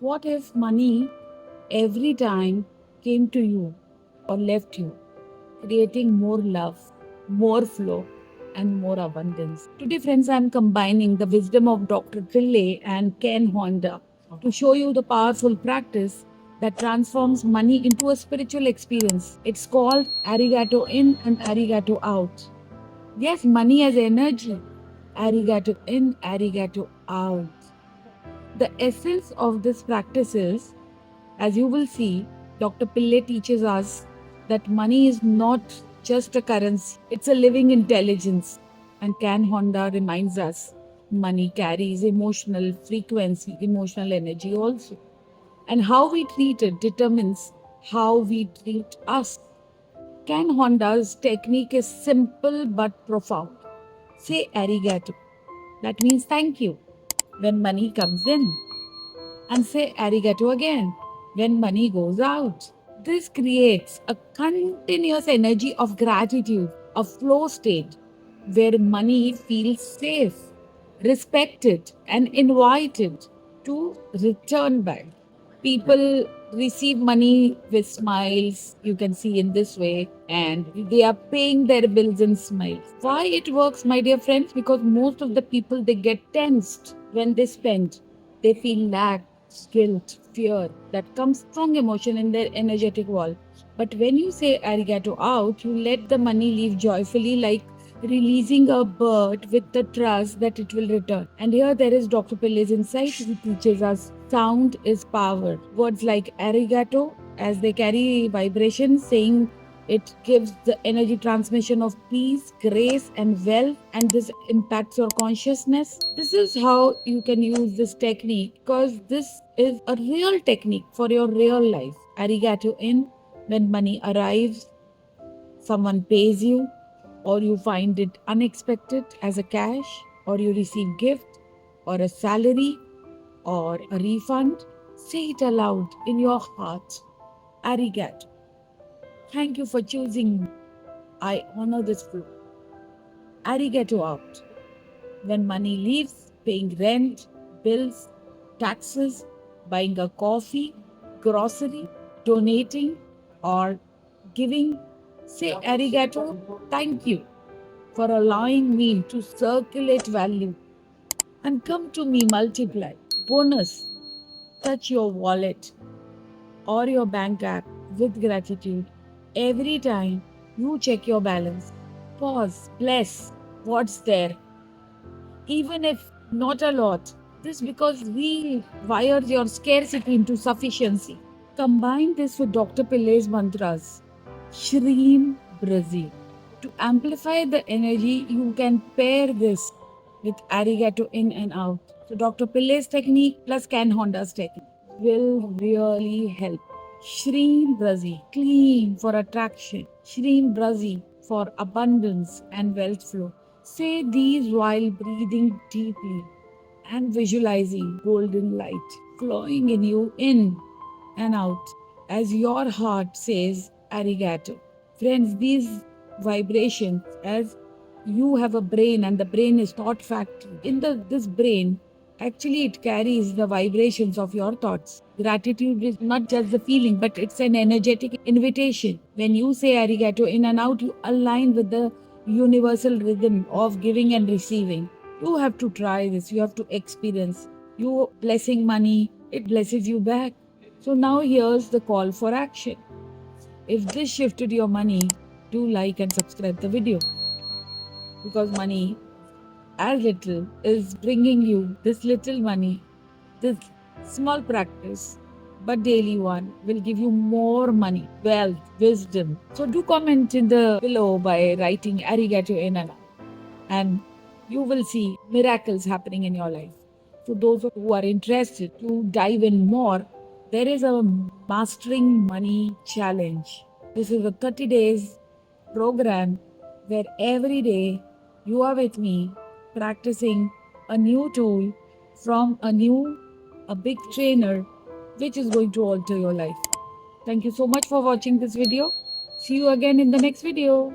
What if money every time came to you or left you, creating more love, more flow, and more abundance? Today, friends, I'm combining the wisdom of Dr. Pillay and Ken Honda to show you the powerful practice that transforms money into a spiritual experience. It's called arigato in and arigato out. Yes, money as energy. Arigato in, arigato out. The essence of this practice is, as you will see, Dr. Pillay teaches us that money is not just a currency, it's a living intelligence. And Can Honda reminds us money carries emotional frequency, emotional energy also. And how we treat it determines how we treat us. Can Honda's technique is simple but profound. Say arigato. That means thank you when money comes in. And say arigato again when money goes out. This creates a continuous energy of gratitude, a flow state where money feels safe, respected, and invited to return back. People receive money with smiles, you can see in this way, and they are paying their bills in smiles. Why it works, my dear friends? Because most of the people, they get tensed when they spend. They feel lack, guilt, fear. That comes strong emotion in their energetic wall. But when you say arigato out, you let the money leave joyfully, like releasing a bird with the trust that it will return. And here there is Dr. Pillay's insight, who teaches us sound is power. Words like arigato, as they carry vibration, saying it gives the energy transmission of peace, grace, and wealth, and this impacts your consciousness. This is how you can use this technique, because this is a real technique for your real life. Arigato in, when money arrives, someone pays you, or you find it unexpected as a cash, or you receive gift, or a salary, or a refund. Say it aloud in your heart. Arigato. Thank you for choosing me. I honor this flow. Arigato out. When money leaves, paying rent, bills, taxes, buying a coffee, grocery, donating, or giving, say arigato, thank you for allowing me to circulate value and come to me multiply. Bonus, touch your wallet or your bank app with gratitude every time you check your balance. Pause, bless what's there, even if not a lot. This because we wire your scarcity into sufficiency. Combine this with Dr. Pillay's mantras, Shreem Brazil. To amplify the energy, you can pair this with arigato in and out. So Dr. Pillay's technique plus Can Honda's technique will really help. Shreem Brazil, clean for attraction. Shreem Brazil for abundance and wealth flow. Say these while breathing deeply and visualizing golden light flowing in you in and out as your heart says arigato. Friends, these vibrations, as you have a brain and the brain is thought factory. In this brain, actually it carries the vibrations of your thoughts. Gratitude is not just the feeling, but it's an energetic invitation. When you say arigato in and out, you align with the universal rhythm of giving and receiving. You have to try this, you have to experience. You blessing money, it blesses you back. So now here's the call for action. If this shifted your money, do like and subscribe the video, because money as little is bringing you this little money, this small practice, but daily one will give you more money, wealth, wisdom. So do comment in the below by writing arigato in and you will see miracles happening in your life. So those who are interested to dive in more, there is a Mastering Money Challenge. This is a 30 days program where every day you are with me practicing a new tool from a big trainer, which is going to alter your life. Thank you so much for watching this video. See you again in the next video.